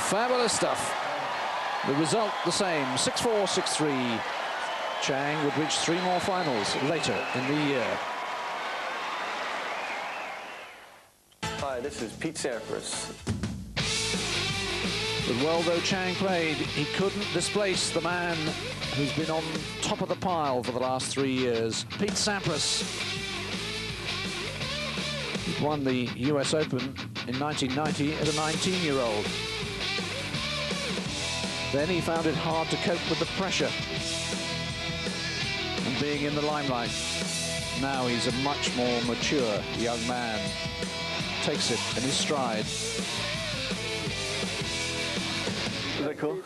Fabulous stuff. The result the same, 6-4, 6-3. Chang would reach 3 more finals later in the year. Hi, this is Pete Sampras. But well though Chang played, he couldn't displace the man who's been on top of the pile for the last 3 years, Pete Sampras. He won the US Open in 1990 as a 19-year-old. Then he found it hard to cope with the pressure and being in the limelight. Now he's a much more mature young man. Takes it in his stride. Was that cool?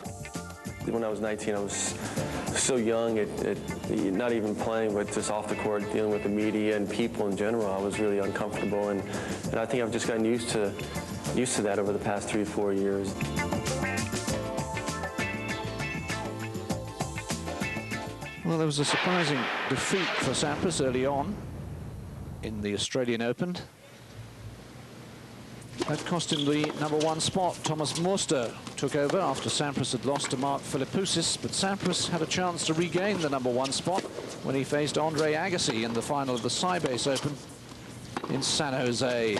When I was 19, I was so young, not even playing, but just off the court, dealing with the media and people in general. I was really uncomfortable, and I think I've just gotten used to that over the past 3 or 4 years. Well, there was a surprising defeat for Sampras early on in the Australian Open. That cost him the #1 spot. Thomas Muster took over after Sampras had lost to Mark Philippoussis, but Sampras had a chance to regain the #1 spot when he faced Andre Agassi in the final of the Sybase Open in San Jose.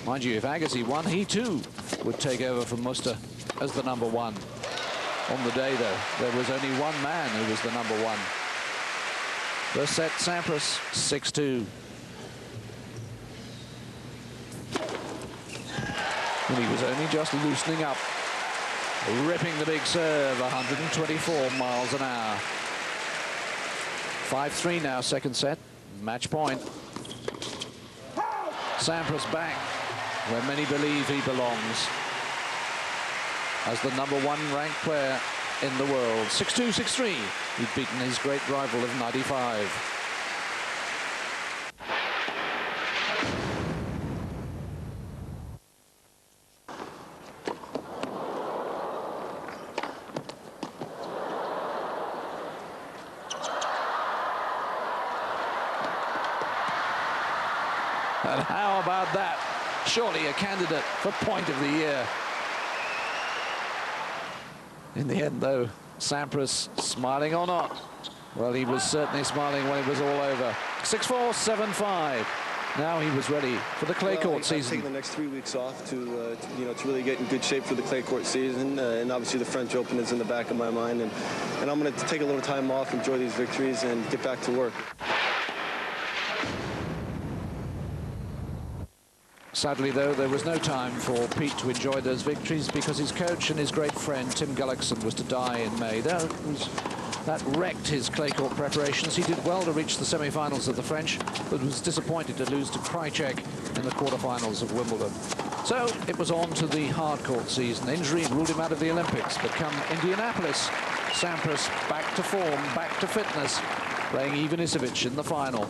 Mind you, if Agassi won, he too would take over from Muster as the #1. On the day, though, there was only one man who was the #1. First set, Sampras, 6-2. And he was only just loosening up, ripping the big serve, 124 miles an hour. 5-3 now, second set, match point. Sampras back where many believe he belongs, as the #1 ranked player in the world. 6-2, 6-3. He'd beaten his great rival of 95. And how about that? Surely a candidate for point of the year. In the end, though, Sampras, smiling or not, well, he was certainly smiling when it was all over. 6-4, 7-5. Now he was ready for the clay court season. I'm taking the next 3 weeks off to really get in good shape for the clay court season, and obviously the French Open is in the back of my mind, and I'm going to take a little time off, enjoy these victories, and get back to work. Sadly, though, there was no time for Pete to enjoy those victories because his coach and his great friend Tim Gullickson was to die in May. That wrecked his clay court preparations. He did well to reach the semi-finals of the French, but was disappointed to lose to Krajicek in the quarterfinals of Wimbledon. So it was on to the hard court season. Injury ruled him out of the Olympics, but come Indianapolis, Sampras back to form, back to fitness, playing Ivanisevic in the final.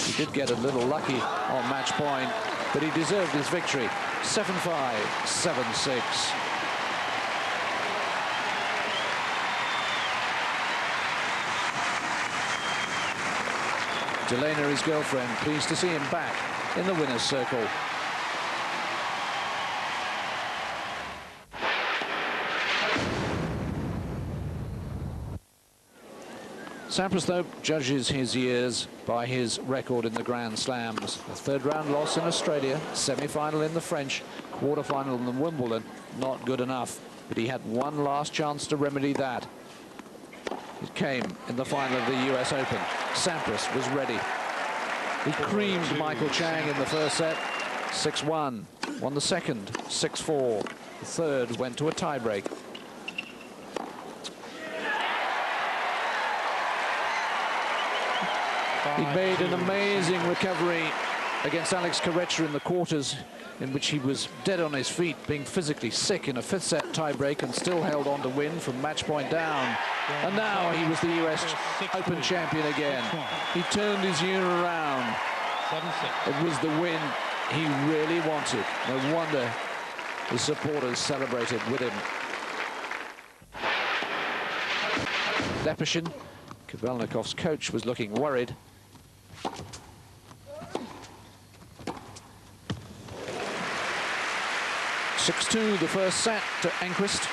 He did get a little lucky on match point, but he deserved his victory. 7-5, 7-6. Delena, his girlfriend, pleased to see him back in the winner's circle. Sampras, though, judges his years by his record in the Grand Slams. A third-round loss in Australia, semi-final in the French, quarter-final in Wimbledon. Not good enough, but he had one last chance to remedy that. It came in the final of the US Open. Sampras was ready. He creamed Michael Chang in the first set, 6-1. Won the second, 6-4. The third went to a tiebreak. He made an amazing recovery against Alex Corretja in the quarters, in which he was dead on his feet, being physically sick in a fifth set tiebreak, and still held on to win from match point down. And now he was the US Open champion again. He turned his year around. It was the win he really wanted. No wonder his supporters celebrated with him. Lepeshin, Kavelnikov's coach, was looking worried. 6-2 the first set to Enquist.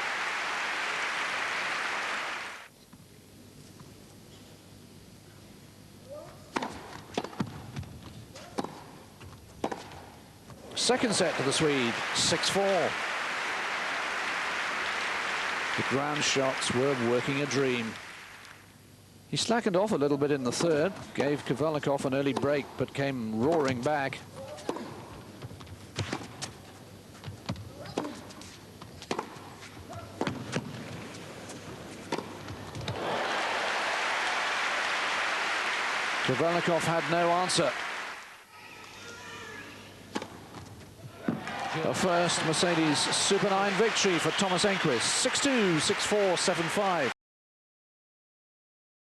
Second set to the Swede, 6-4. The ground shots were working a dream. He slackened off a little bit in the third, gave Kafelnikov an early break, but came roaring back. Kafelnikov had no answer. The first Mercedes Super 9 victory for Thomas Enquist, 6-2, 6-4, 7-5.